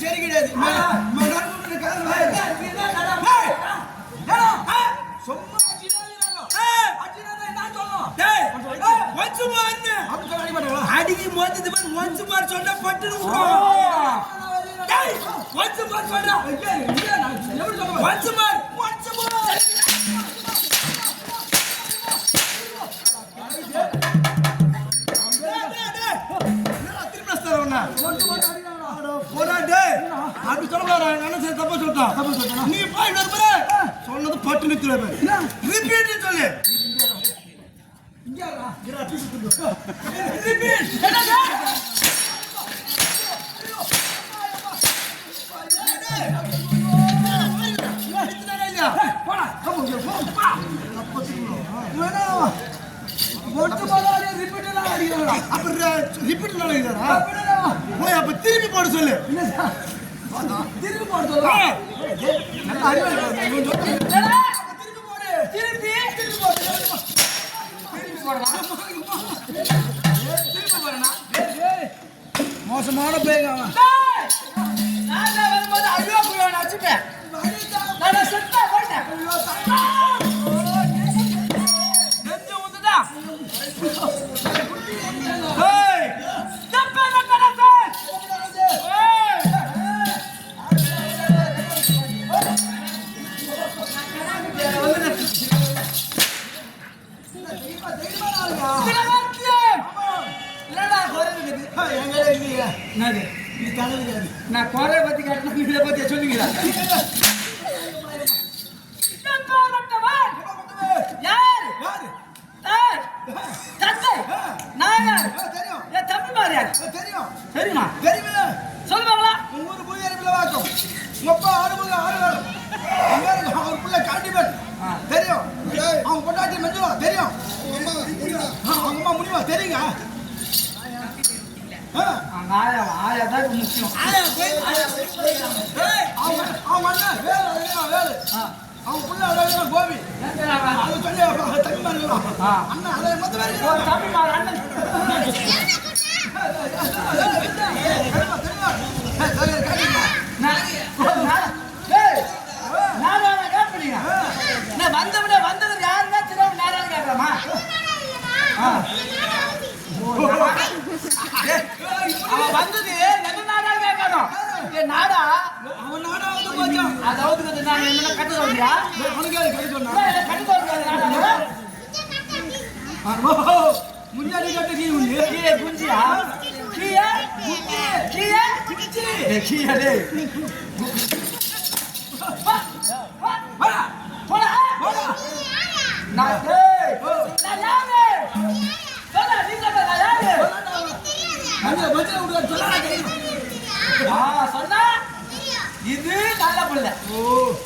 சரி கிடையாது. அடிக்கி மோந்து ஒன்ஸ் மார் சொன்னா பட்டு ஒன்ஸ் மார் சொல்றா ஒன்ஸ் மார் அப்படி சொல்ல தப்பா சொல்லிட்டான். நீ போய் சொன்னது பட்டு நிறுத்த ரிப்பீட் சொல்லு. திருப்பி போட சொல்லு. திருப்பி போட சொல்லு. மோசமான பேக நான் குறை பத்தி கேட்டேன். இதை பத்தி சொல்லுங்களா? தெரியுமா? சொல்லுவாங்களா? உங்க ஊர் போய் வாக்கும் உப்பா ஆடுபோது ஆடுவாரு. அவர் பிள்ளை காண்டிபட் தெரியும். அவங்க பொண்டாட்டி மஞ்சுவா தெரியும். அவங்க அம்மா முடிவா தெரியுங்க. முக்கியம் அவங்க அண்ணன் வேலு அவங்க புள்ள கோபி தமிழ் அண்ணன் அதை மொத்தம் வந்தது யாருன்னா திரும்ப நேரம் கேட்கலாமா? அவன் வந்தது என்ன நாடா கேட்கணும். நாடா அவன் நாடா வந்து அதாவது நான் என்ன கட்டு சொல்றியா? முன்னாடி கட்டு கீ உண்டு குஞ்சியா இது நல்ல பிள்ளை.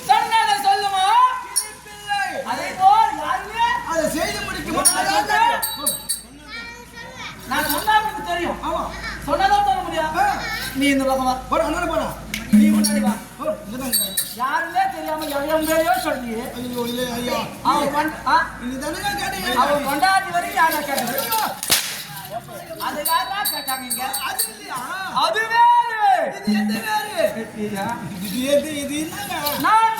சொன்னதை சொல்லுமா? அதே போல் யாருமே அதை செய்து முடிக்க நான் சொன்னா தெரியும். ஆமா சொன்னதான் சொல்ல முடியாது. நீ இந்த பக்கம் வா. போடா நீ முன்னாடி வா. யாருமே தெரியாம எவ்வளோ சொல்லி அவன் கொண்டாடி வரைக்கும் யாரா கேட்டாங்க? அது யாரா கேட்டாங்க? அது வேறு. இது நான்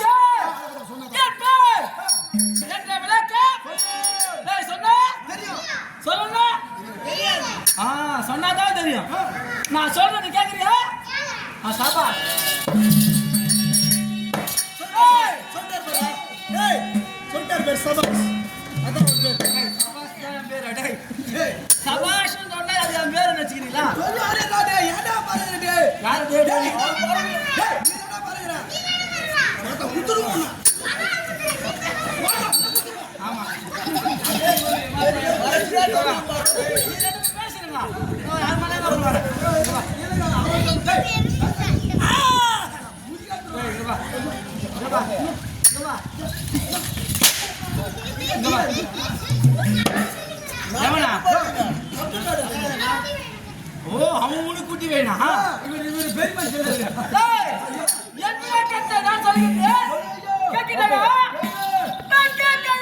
சொன்னாதான் தெரியும். நான் சொல்றது கேக்குறியா? சாப்பா சொல்லிட்டார் பேர் சபாஷ். சபாஷ் சொன்னா அது என் பேரை நினைச்சுக்கிறீங்களா? ஆமா ஓ அவன் உனக்கு கூட்டி வேணா இவர் பெருமை சொல்லுங்க. என்ன கேட்ட நான் சொல்லிட்டேன் கேக்குறீங்களா? நான் கேட்கறேன்.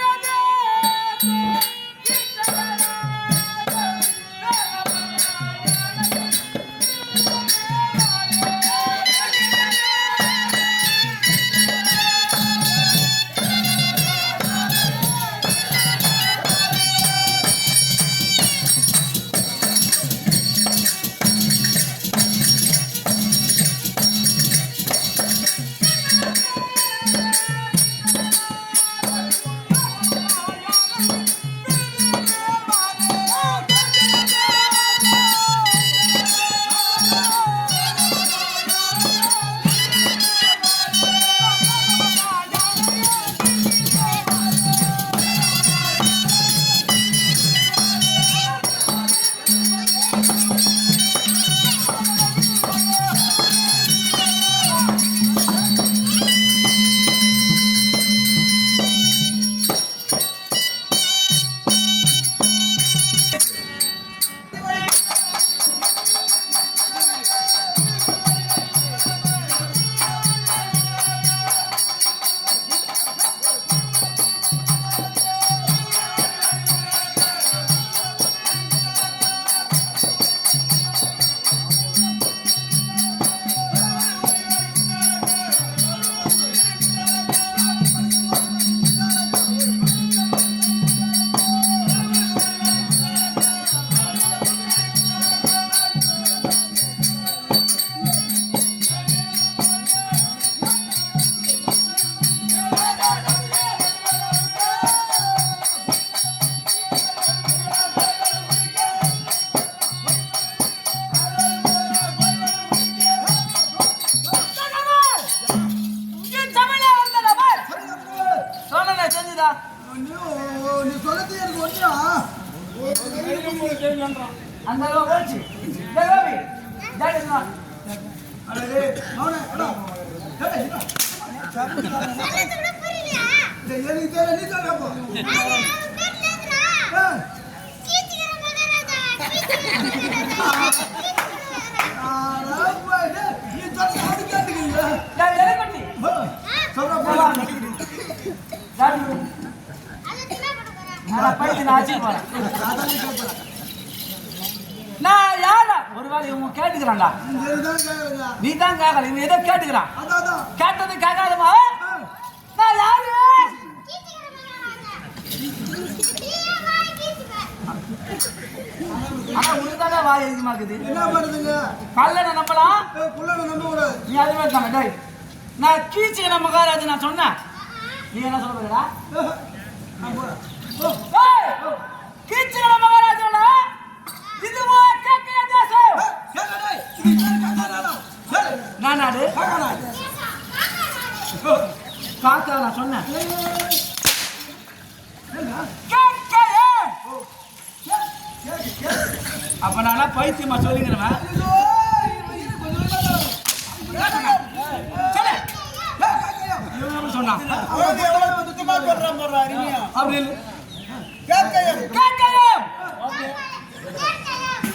அந்த அளவு போச்சு. அடே மௌன அடா டேய் எனக்கு தெரியல நீ சொல்ற போ கீச்சிங்கற மகாராஜா நீ சொல்ற அது கேட்டுக்கீங்க டேய் எலமட்டி சொல்ற போ டாடி அத தினா போறேன் நான் பைத்தி நாச்சி போறேன் அதான் நீ சொல்ற நான் யாரா ஒருவேளை இவங்க கேட்டுக்கிறான்டா நீ தான் கேட்கல இவன் ஏதோ கேட்டுக்கிறான் கேட்டது கேட்காதமா நான் யாரு ஆனா உனக்குதானே வாய் அதிகமா இருக்குது என்ன பண்ணுதுங்க கல்லனை நம்பலாம் குள்ளனை நம்ப கூடாது நீ அது மாதிரி தானே டேய் நான் கீச்சிக்கிற மகாராஜ் நான் சொன்னேன் நீ என்ன சொல்ல போறா கீச்சிக்கிற மகாராஜோட இதுவா கேக்கைய தேசம் டேய் இது காக்காடா நானாடு காக்காடா காக்கா நான் சொன்னேன் அப்ப நான் பைத்தியமா சொல்லிக்கிறேன் சொன்னான்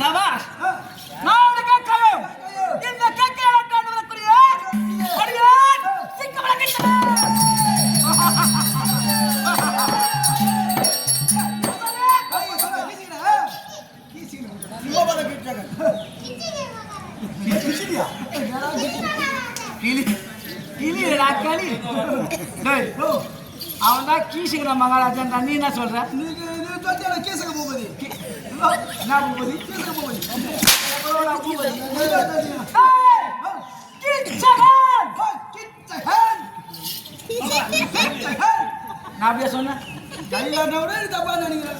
சபாஷ் நான் கேட்கணும் இந்த கேட்க வரக்கூடிய அடியான் அவன் தான் கீசிக்கிற மகாராஜன் நீ என்ன சொல்ற நான் அப்படியே சொன்னேன்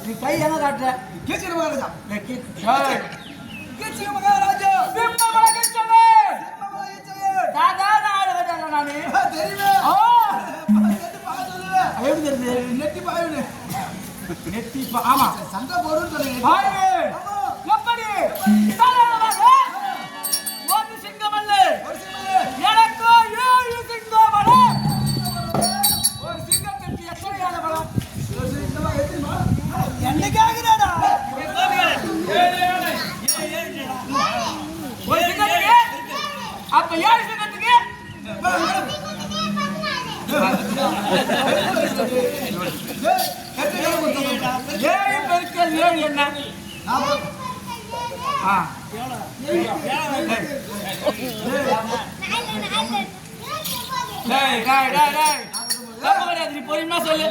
நீ கை என்ன காட்டுற கீசிக்கிற மகாராஜா கீசிக்கிற மகாராஜா ஆமா சண்டை போடும் எப்படி ஒரு சிங்கம் அல்ல எனக்கு 7 சிங்கம் பலம் ஒரு சிங்கத்திற்கு எத்தனை பலம் என்ன கேக்குறடா ஒரு சிங்கத்துக்கு அப்ப 7 சிங்கத்துக்கு 7 பெருக்கல் 7 என்ன பொறுமையா சொல்லு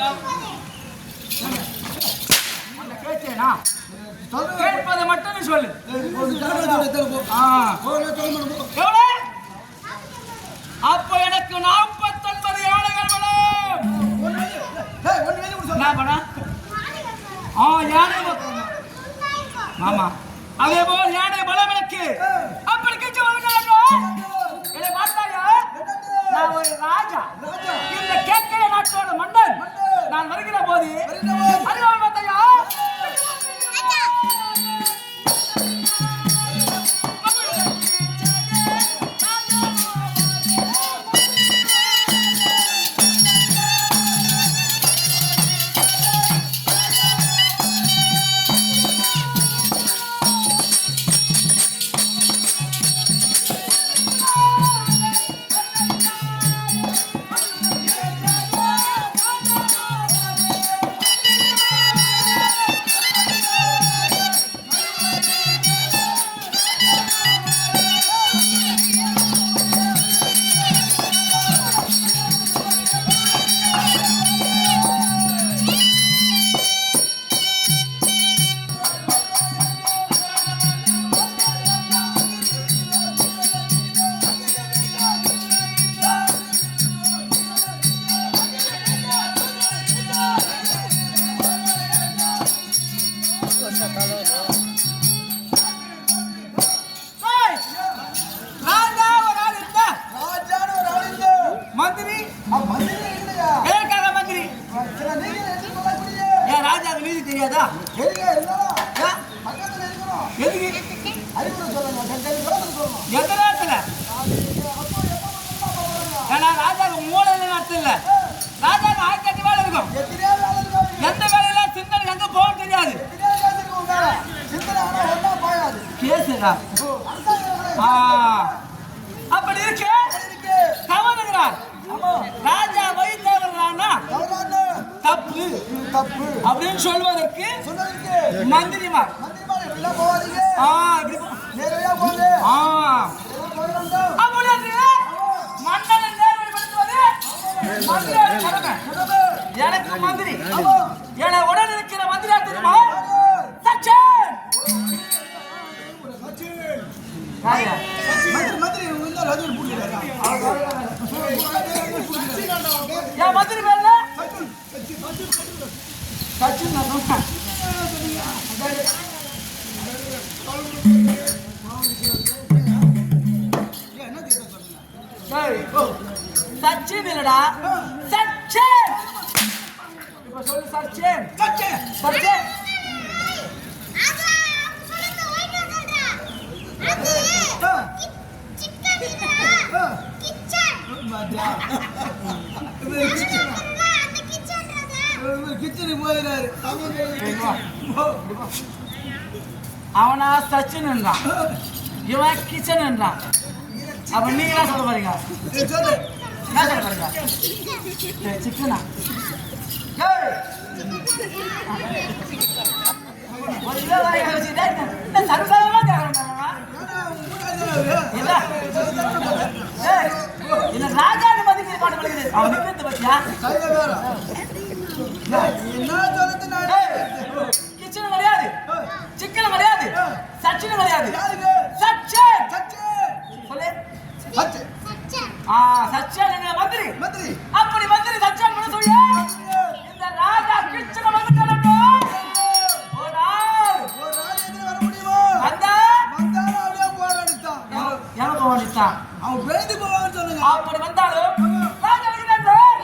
கேட்பதை மட்டும் நீ சொல்லு அப்ப எனக்கு 49 யானைகள் யானை ஆமா அதே போல் யானை பலம் எனக்கு அப்படி கிச்சு நான் ஒரு ராஜா இந்த கேட்கிற நாட்டோட மன்னன் நான் வருகிற போது அறிவாள் பார்த்தையா பக்கத்துல இருக்கணும். எதுக்கு அறிவுரை சொல்லுங்க. சொல்லணும். எந்த நேரத்துல ஏன்னா ராஜாவுக்கு மூளையில அர்த்தம் இல்ல. ராஜாவுக்கு 1008 வேலை இருக்கும். எத்தனையோ வேலை இருக்கு. எந்த வேலையில சிந்தனை எங்க போகும் தெரியாது. எத்தனையோ கேஸ் இருக்கு உங்க மேல. சிந்தனை ஆனா ஒண்ணா போகாது. கேசுடா. அப்படி இருக்கு கவர்னர். ராஜா வைத்தவர்னா தப்பு தப்பு அப்படின்னு சொல்வதற்கு மந்திரிமார் இப்படிலாம் போவாதீங்க. இப்படி நேரடியா போங்க. அப்படி மன்னனை நேர்வழிப்படுத்துவது மந்திரியோட கடமை. எனக்கு மந்திரி என உடன் இருக்கிற மந்திரியா தெரியுமா? சச்சின். மந்திரி ரஜினி புடிக்கிறாரா? என் மந்திரி பேர்ல சச்சின் நான் சொன்னேன். சச்சின் இல்லடா சச்சின். இப்ப சொல்லு சச்சின். சச்சின் சச்சின் கிச்சனுக்கு போயிடாரு. அவனா சச்சின் என்றான், இவன் கிச்சன் என்றான். அப்ப நீங்க என்ன சொல்ல போறீங்க? என்ன சொல்ல போறீங்க? சிக்கனா ஒரு கிலோ வாங்கி வச்சுட்டா சர்வசாதாரணமா இல்ல ராஜான்னு மதிக்கிற பாட்டு படிக்கிறது. அவன் நிக்கிறது பத்தியா? கிச்சன் கிடையாது, சிக்கன் கிடையாது, சச்சின் கிடையாது. சச்சின் சொல்லு. சச்சின் எங்க மந்திரி. அப்படி மந்திரி சச்சின் பண்ண சொல்லு. இந்த ராஜா கிச்சனை வந்து கலட்டும். ஒரு நாள் வர முடியுமா? எனக்கு ஓடித்தான். அவன் பேந்து போவான்னு சொல்லுங்க. அப்படி வந்தாலும் ராஜா வருகிறார்.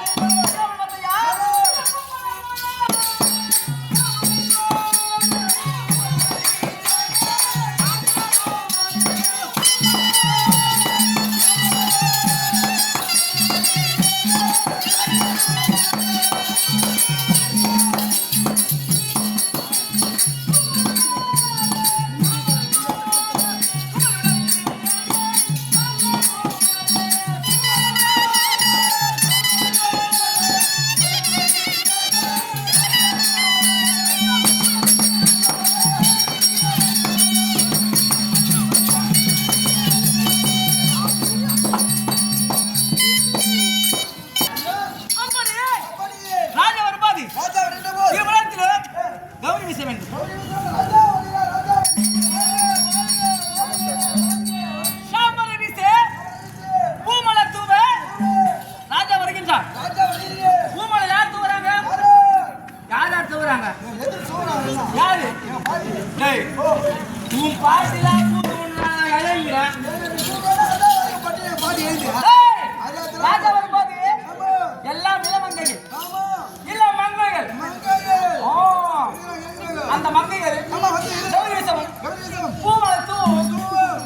அந்த மங்கையர்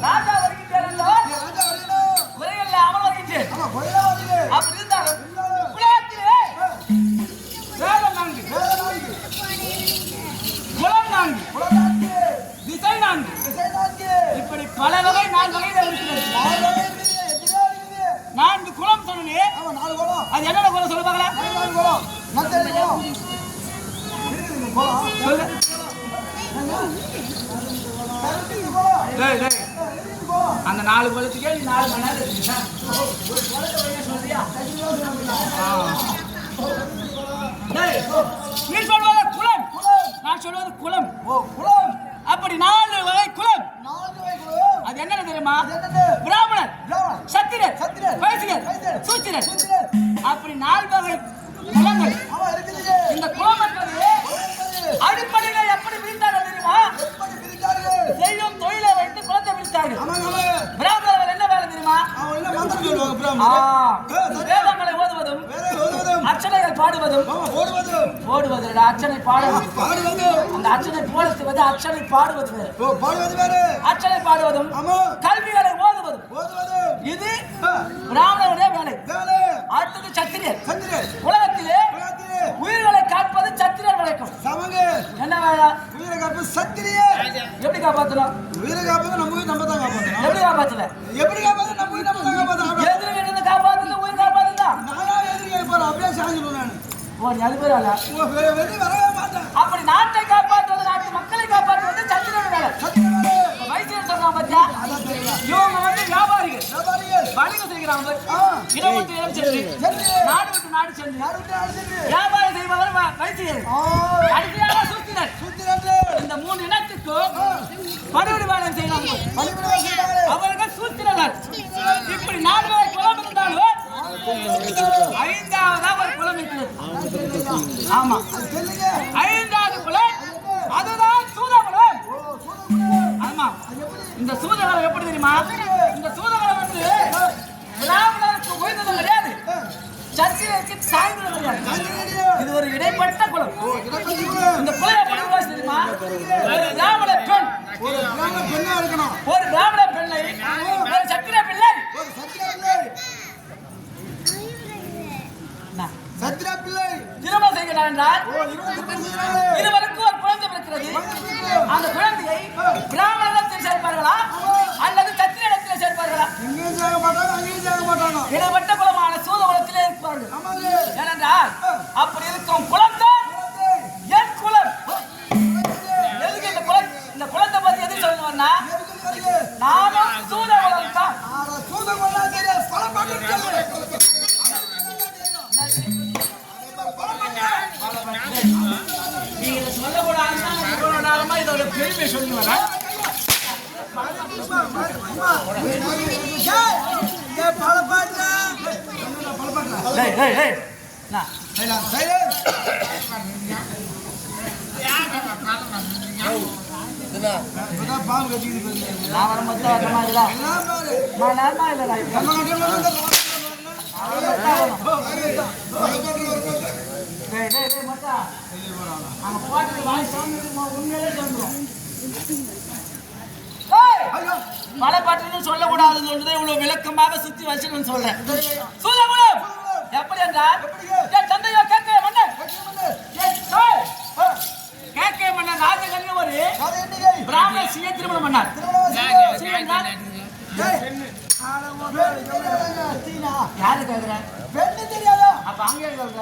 ராஜா வருகின்ற உரைகள்ல அமல் வருகின்றேன். அப்படி இருந்தாலும் வேதம் 4, குலம் 4, திசை 4, இப்படி பல வகை 4 வகையில இருக்கிறது. 4 குலம் சொன்னே. அது என்னென்ன குலம் சொல்ல பார்க்கலாம்? சொல்லு. அந்த 4 குலத்துக்கே நீ 4 மணி நேரம் நீ சொல்வது குலம், நான் சொல்வது குலம். அப்படி 4 வகை குலம். அது என்னன்னு தெரியுமா? பிராமணர், சத்திரர், வைசியர், சூத்திரர். அப்படி 4 வகை குலங்கள். இந்த குலம் என்பது அடிப்படையில் எப்படி பிரித்தார்கள் தெரியுமா? செய்யும் தொழிலை வைத்து குலத்தை பிரித்தார்கள். பிராமணர்கள் என்ன வேலை தெரியுமா? வேதங்களை ஓதுவதும் அர்ச்சனைகள் பாடுவதும் போடுவதுடா அர்ச்சனை பாடுவது அந்த அர்ச்சனை போடுவது வந்து அர்ச்சனை பாடுவது வேறு அர்ச்சனை பாடுவதும் கல்விகளை ஓதுவதும் இது பிராமணருடைய வேலை அடுத்தது சத்திரியர் உலகத்திலே உயிர்களை காப்பது சத்திரியர் வழக்கம் என்ன வேலை உயிரை காப்பது சத்திரியர் எப்படி காப்பாத்தலாம் உயிரை காப்பது நம்ம உயிர் நம்ம தான் காப்பாத்தணும் எப்படி காப்பாத்தல எப்படி காப்பது நம்ம உயிர் நம்ம தான் காப்பாத்தணும் எதிரி இருந்து காப்பாத்தல உயிர் காப்பாத்தல நானா எதிரி போற அப்படியே சாஞ்சிடுவேன் நான் ஓ நீ அது பேர் அல்ல வெளியே வரவே மாட்டேன் அப்படி நாட்டை காப்பாற்றுவது நாட்டு மக்களை காப்பாற்றுவது சத்திரியர் வேலை வைத்தியர் சொல்றான் பாத்தியா இவங்க வந்து வியாபாரிகள் வணிகம் செய்கிறாங்க இடம் விட்டு இடம் சென்று நாடு விட்டு நாடு சென்று வியாபாரம் செய்பவர் வைத்தியர் அடிப்படையான சூத்திரர் இந்த 3 இனத்துக்கும் பணிவிடை வேலை செய்யறாங்க அவர்கள் சூத்திரர்கள் இப்படி 4 பேர் குலம் இருந்தாலும் 5ஆவதா ஒரு குலம் இருக்கிறது ஆமா 5ஆவது குலம் அதுதான் சூதகுலம் ஆமா இந்த சூதகுலம் எப்படி தெரியுமா இந்த சூதகுலம் வந்து பிராமணருக்கு உயர்ந்தது கிடையாது சத்திரியருக்கு சாய்ந்தது கிடையாது இது ஒரு இடைப்பட்ட குலம் இந்த குலம் எப்படி உருவாச்சு தெரியுமா ஒரு பிராமண பெண் ஒரு பிராமண பெண்ணை ஒரு சத்திரிய பிள்ளை திருமணம் செய்கிறார் என்றால் இருவருக்கும் ஒரு குழந்தை பிறக்கிறது அந்த குழந்தையை பிராமணத்தில் சேர்ப்பார்களா அல்லது சத்திரியத்தில் சேர்ப்பார்களா இடைப்பட்ட குலமான சூத குலத்திலே இருப்பார்கள் ஏனென்றால் அப்படி இருக்கும் குலம்தான் என் குலம் எதுக்கு இந்த குலத்தை பத்தி எது சொல்லணும்னா நானும் சூத குலம் தான் நீங்க சொல்லக்கூடாதுன்னா இதோட பெருமை சொல்லி வர பல பாட்டு சொல்லக்கூடாதுன்னு சொல்றது இவ்வளவு விளக்கமாக சுத்தி வச்சு சொல்றேன் சூதகுலம் எப்படி என்றால் என் தந்தையோ கேட்க மன்னன் கேட்க மன்னன் ராஜகண்ணு ஒரு பிராமண சீய திருமணம் பண்ணார் யாரு கேக்குற பெண்ணு தெரியாதா அப்ப அங்கே சொல்ற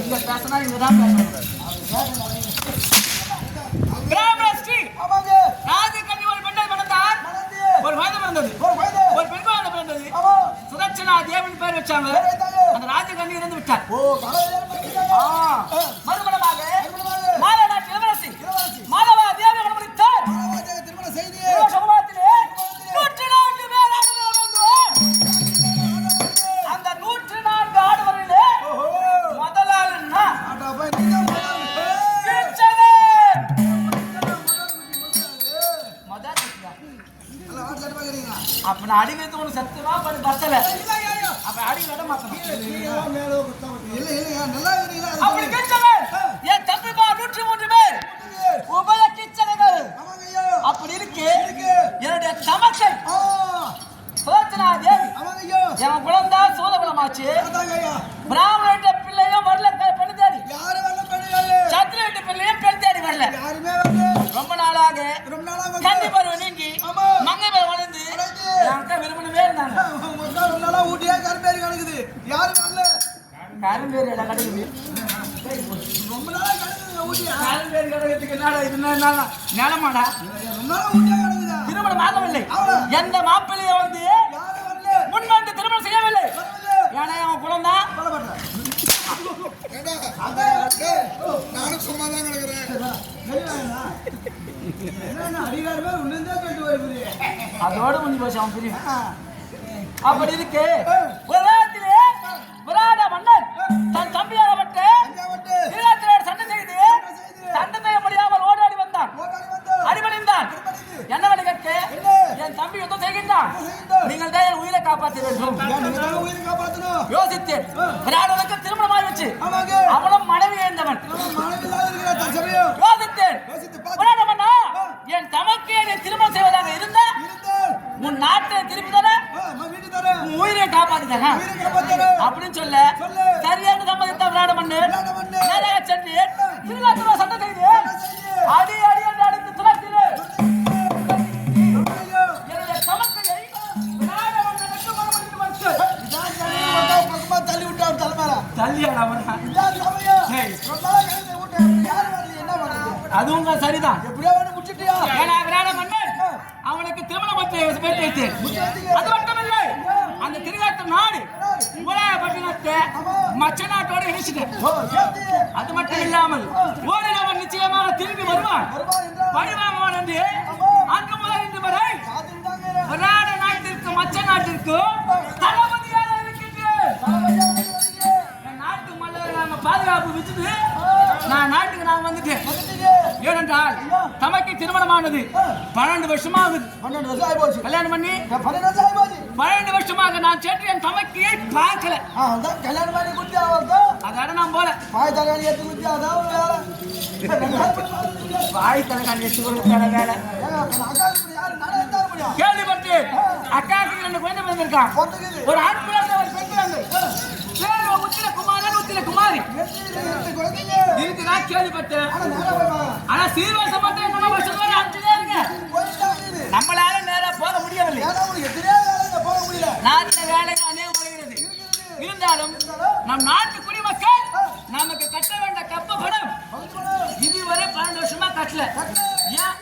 இங்க பேசினா இங்கதான் பிராமண ஸ்ரீ ராஜகண்ணி ஒரு பெண்ணை மணந்தார் ஒரு வயது பிறந்தது ஒரு பெண் குழந்தை பிறந்தது சுதட்சணா தேவன் பேர் வச்சாங்க அந்த ராஜகண்ணி இருந்து விட்டார் மறுமணமாக மாலா நாட்டு இளவரசி மாலவா தேவி மணமுடித்தார் சமூகத்திலே 104 பேர் அந்த 104 ஆடவரிலே முதலாளுன்னா அப்ப நான் அடிக்கிறது உனக்கு சத்தியமா பத்தல அப்ப அடி விட மாட்டேன் அப்படி கேட்கிறேன் என் தம்பிமா 103 பேர் உபய கிச்சனைகள் அப்படி இருக்கு என்னுடைய தமக்கை சோதனா தேவி என் குழந்தா சோதகுலமாச்சு பிராமண பிள்ளையும் வரல பெண் தேடி சத்திர வீட்டு பிள்ளையும் பெண் தேடி வரல ரொம்ப நாளாக கன்னி பருவம் நீங்கி மங்கை பருவம் வளர்ந்து விரும்பினவே இருந்தாங்க கரும்பேரி இடம் கிடைக்குது கரும்பேரி கிடைக்கிறதுக்கு நிலமாடா திருமணம் ஆகவில்லை எந்த மாப்பிள்ளைய வந்து முன்வந்து திருமணம் செய்யவில்லை ஏன்னா அவன் குழந்தான் நானும் சும்மா தான் கிடக்குறேன் அதோட முடிஞ்சு போச்சு அவன் பிரிவு அப்படி இருக்கு உலகத்திலே விராட மன்னன் தன் தம்பியாகப்பட்ட சண்டை செய்து சண்டை செய்ய முடியாமல் ஓடாடி வந்தான் அடிபணிந்தான் என்ன கேட்க என் தம்பி யுத்தம் செய்கின்றான் நீங்கள் தான் என் உயிரை காப்பாற்ற வேண்டும். உயிரை காப்பாற்றணும். யோசித்தேன். விராடனுக்கு திருமணமாகி வச்சு ஆமாங்க. அவனும் மனைவி இருந்தவன். மனைவி இல்லாத இருக்கிற தற்சமயம் யோசித்தேன். யோசித்து பார்த்து விராடமன்னா என் தமக்கு என்னை திருமணம் செய்வதாக இருந்தால் இருந்தால் உன் நாட்டை திருப்பி தர வீட்டு தர உன் உயிரை காப்பாத்தி தர உயிரை காப்பாற்றணும் அப்படின்னு சொல்ல சொல்லு. சரியான சம்மதித்த விராடமன்னு விராடமன்னு நேராக சென்று திருநாட்டுல சட்டம் செய்து அடி அடி என்று அடித்து துரத்தினு என்னுடைய தமக்கையை விராடமன்னனுக்கு மறுபடியும் மறுத்து பக்கமா தள்ளி விட்டான் தலைமையில தள்ளியாடா இதான் சமயம் ஏய். ரொம்ப நாளா கழுத்தை விட்டு யாரு வரல என்ன பண்ணுறது அதுவும் தான் சரிதான். எப்படியோ வேணும் முடிச்சிட்டியா ஏன்னா விராடமன்னன் அவனுக்கு திருமணம் பற்றி வைத்தேன். அது மட்டுமில்லை அந்த திருநாட்டு நாடு பட்டினத்தை மச்ச நாட்டோடு இணைச்சிட்டேன். அது மட்டும் இல்லாமல் ஓடினவன் நிச்சயமாக திரும்பி வருவான் பழிவாங்குவான் என்று அன்று முதல் இன்று வரை விராட நாட்டிற்கு மச்ச நாட்டிற்கு தளபதியாக இருக்கின்றேன். என் நாட்டு மல்லரை நாங்க பாதுகாப்பு வச்சுட்டு நான் நாட்டுக்கு நான் வந்துட்டேன். ஏனென்றால் தமக்கு திருமணமானது 12 வருஷமாகுது. 12 வருஷம் ஆகி போச்சு. கல்யாணம் பண்ணி 12 வருஷம் ஆகி போச்சு. 12 வருஷமாக நான் சென்று என் தமக்கையை பார்க்கல. அதான் கல்யாணம் பண்ணி குட்டி ஆவர்தான் அதோட நான் போல பாய் தகாணி எடுத்து குட்டி அதான் ஒரு வேலை வாய் தலைகாணி எடுத்து கொடுத்தான வேலை அக்காவுக்கு யாரு நடந்தா முடியும் கேள்விப்பட்டு அக்காவுக்கு 2 குழந்தை பிறந்திருக்கான். பொண்ணுக்கு ஒரு ஆண் பிறந்த ஒரு பெண் பிறந்து பேரு உத்திர குமாரன் உத்திர குமாரி குழந்தைங்க இதுக்குதான் கேள்விப்பட்டேன். ஆனா நேரம் போய் ஆனா சீர்வரிசை மட்டும் என்னென்ன வருஷத்தோட அனுப்பிச்சுட்டே இருங்க. போயிட்டு நம்மளால நேரா போக முடியவில்லை. ஏன்னா உங்களுக்கு தெரியாத வேலை போக முடியல நாட்டில் வேலைகள் அநேகம் வருகிறது. இருந்தாலும் நம் நாட்டு குடிமக்கள் நமக்கு கட்ட வேண்டிய கப்ப பணம் இதுவரை 12 வருஷமா கட்டல. ஏன்